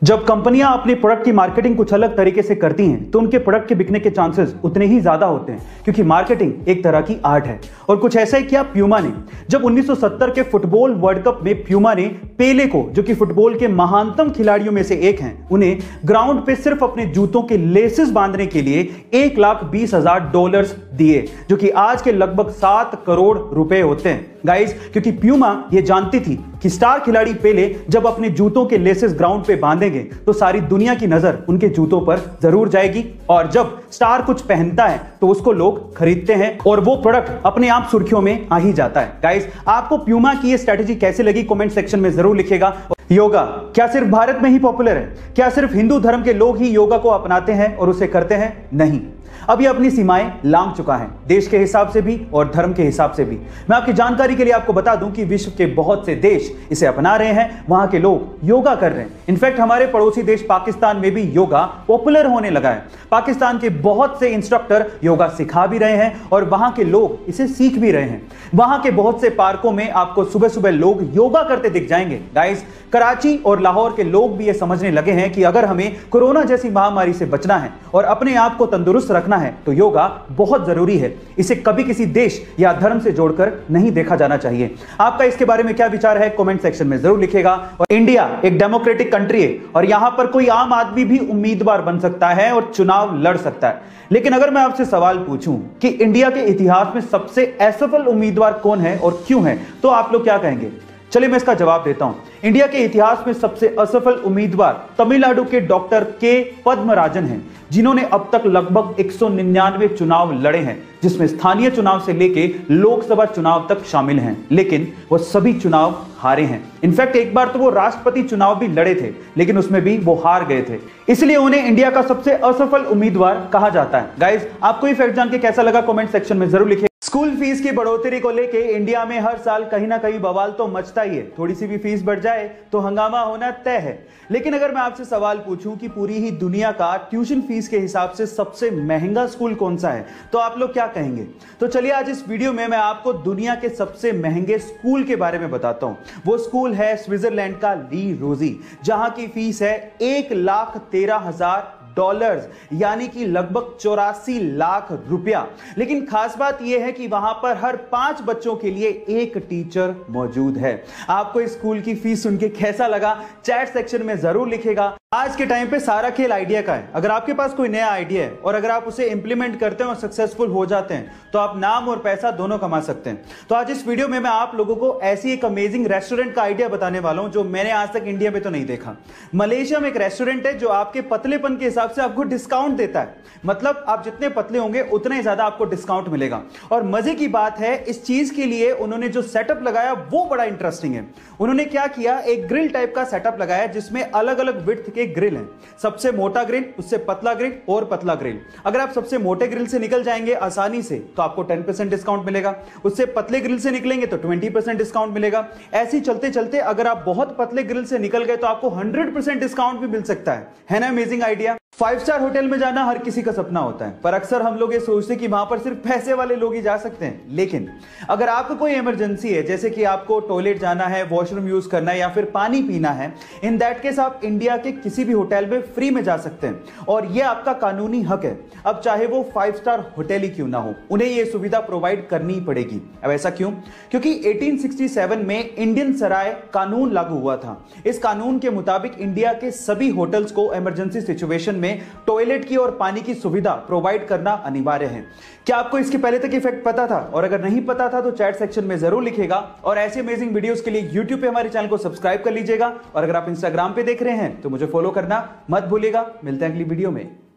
जब कंपनियां अपने प्रोडक्ट की मार्केटिंग कुछ अलग तरीके से करती हैं तो उनके प्रोडक्ट के बिकने के चांसेस उतने ही ज्यादा होते हैं, क्योंकि मार्केटिंग एक तरह की आर्ट है। और कुछ ऐसा ही किया प्यूमा ने। जब 1970 के फुटबॉल वर्ल्ड कप में प्यूमा ने पेले को, जो कि फुटबॉल के महानतम खिलाड़ियों में से एक हैं, उन्हें ग्राउंड पे सिर्फ अपने जूतों के लेसेस बांधने के लिए $1,20,000 दिए, जो कि आज के लगभग 7 करोड़ रुपए होते हैं गाइस। क्योंकि प्यूमा ये जानती थी कि स्टार खिलाड़ी पेले जब अपने जूतों के लेसेस ग्राउंड पे बांधेंगे तो सारी दुनिया की नजर उनके जूतों पर जरूर जाएगी, और जब स्टार कुछ पहनता है तो उसको लोग खरीदते हैं और वो प्रोडक्ट अपने आप सुर्खियों में आ ही जाता है। गाइस, आपको प्यूमा की ये स्ट्रेटेजी कैसे लगी कमेंट सेक्शन में जरूर लिखिएगा। योगा क्या सिर्फ भारत में ही पॉपुलर है? क्या सिर्फ हिंदू धर्म के लोग ही योगा को अपनाते हैं और उसे करते हैं? नहीं, अब ये अपनी सीमाएं लांघ चुका है, देश के हिसाब से भी और धर्म के हिसाब से भी। मैं आपकी जानकारी के लिए आपको बता दूं कि विश्व के बहुत से देश इसे अपना रहे हैं, वहां के लोग योगा कर रहे हैं। इनफैक्ट हमारे पड़ोसी देश पाकिस्तान में भी योगा पॉपुलर होने लगा है। पाकिस्तान के बहुत से इंस्ट्रक्टर योगा सिखा भी रहे हैं और वहां के लोग इसे सीख भी रहे हैं। वहां के बहुत से पार्कों में आपको सुबह सुबह लोग योगा करते दिख जाएंगे। गाइस, कराची और लाहौर के लोग भी ये समझने लगे हैं कि अगर हमें कोरोना जैसी महामारी से बचना है और अपने आप को तंदुरुस्त रखना है तो योगा बहुत जरूरी है। इसे कभी किसी देश या धर्म से जोड़कर नहीं देखा जाना चाहिए। आपका इसके बारे में क्या विचार है कमेंट सेक्शन में जरूर लिखिएगा। और इंडिया एक डेमोक्रेटिक कंट्री है और यहां पर कोई आम आदमी भी उम्मीदवार बन सकता है और चुनाव लड़ सकता है। लेकिन अगर मैं आपसे सवाल पूछूं कि इंडिया के इतिहास में सबसे असफल उम्मीदवार कौन है और क्यों है, तो आप लोग क्या कहेंगे? चलिए मैं इसका जवाब देता हूं। इंडिया के इतिहास में सबसे असफल उम्मीदवार तमिलनाडु के डॉक्टर के पद्मराजन हैं, जिन्होंने अब तक लगभग 199 चुनाव लड़े हैं, जिसमें स्थानीय चुनाव से लेके लोकसभा चुनाव तक शामिल हैं, लेकिन वो सभी चुनाव हारे हैं। इनफैक्ट एक बार तो वो राष्ट्रपति चुनाव भी लड़े थे, लेकिन उसमें भी वो हार गए थे, इसलिए उन्हें इंडिया का सबसे असफल उम्मीदवार कहा जाता है। गाइस, आपको ये फैक्ट जान के कैसा लगा कमेंट सेक्शन में जरूर लिखिए। स्कूल फीस की बढ़ोतरी को लेके इंडिया में हर साल कहीं ना कहीं बवाल तो मचता ही है। थोड़ी सी भी फीस बढ़ जाए तो हंगामा होना तय है। लेकिन अगर मैं आपसे सवाल पूछूं कि पूरी ही दुनिया का ट्यूशन फीस के हिसाब से सबसे महंगा स्कूल कौन सा है, तो आप लोग क्या कहेंगे? तो चलिए आज इस वीडियो में मैं आपको दुनिया के सबसे महंगे स्कूल के बारे में बताता हूं। वो स्कूल है स्विट्जरलैंड का ली रोजी, जहां की फीस है $1,13,000, यानी कि लगभग 84 लाख रुपया। लेकिन खास बात यह है कि वहां पर हर 5 बच्चों के लिए एक टीचर मौजूद है। आपको इस स्कूल की फीस सुन के कैसा लगा चैट सेक्शन में जरूर लिखेगा। आज के टाइम पे सारा खेल आइडिया का है। अगर आपके पास कोई नया आइडिया है और अगर आप उसे इंप्लीमेंट करते हैं और सक्सेसफुल हो जाते हैं तो आप नाम और पैसा दोनों कमा सकते हैं। तो आज इस वीडियो में मैं आप लोगों को ऐसी एक अमेजिंग रेस्टोरेंट का आइडिया बताने वाला हूं जो मैंने आज तक इंडिया में तो नहीं देखा। मलेशिया में एक रेस्टोरेंट है जो आपके पतलेपन के हिसाब से आपको डिस्काउंट देता है। मतलब आप जितने पतले होंगे उतने ही ज्यादा आपको डिस्काउंट मिलेगा। और मजे की बात है, इस चीज के लिए उन्होंने जो सेटअप लगाया वो बड़ा इंटरेस्टिंग है। उन्होंने क्या किया, एक ग्रिल टाइप का सेटअप लगाया जिसमें अलग अलग विड्थ के ग्रिल हैं। सबसे मोटा ग्रिल, उससे पतला ग्रिल और पतला ग्रिल। अगर आप सबसे मोटे ग्रिल से निकल जाएंगे आसानी से तो आपको 10% डिस्काउंट मिलेगा। उससे पतले ग्रिल से निकलेंगे तो 20% डिस्काउंट मिलेगा। ऐसे चलते चलते अगर आप बहुत पतले ग्रिल से निकल गए तो आपको 100% डिस्काउंट भी मिल सकता है ना? Amazing idea. 5 स्टार होटल में जाना हर किसी का सपना होता है, पर अक्सर हम लोग ये सोचते हैं कि वहां पर सिर्फ पैसे वाले लोग ही जा सकते हैं। लेकिन अगर आपको कोई इमरजेंसी है, जैसे कि आपको टॉयलेट जाना है, वॉशरूम यूज करना है या फिर पानी पीना है, इन दैट केस आप इंडिया के किसी भी होटल में फ्री में जा सकते हैं और यह आपका कानूनी हक है। अब चाहे वो 5 स्टार होटल ही क्यों ना हो, उन्हें यह सुविधा प्रोवाइड करनी ही पड़ेगी। अब ऐसा क्यों? क्योंकि 1867 में इंडियन सराय कानून लागू हुआ था। इस कानून के मुताबिक इंडिया के सभी होटल्स को इमरजेंसी सिचुएशन में टॉयलेट की और पानी की सुविधा प्रोवाइड करना अनिवार्य है। क्या आपको इसके पहले तक इफेक्ट पता था? और अगर नहीं पता था तो चैट सेक्शन में जरूर लिखेगा। और ऐसे अमेजिंग वीडियोस के लिए YouTube पे हमारे चैनल को सब्सक्राइब कर लीजिएगा। और अगर आप Instagram पे देख रहे हैं तो मुझे फॉलो करना मत भूलिएगा। मिलते हैं अगली वीडियो में।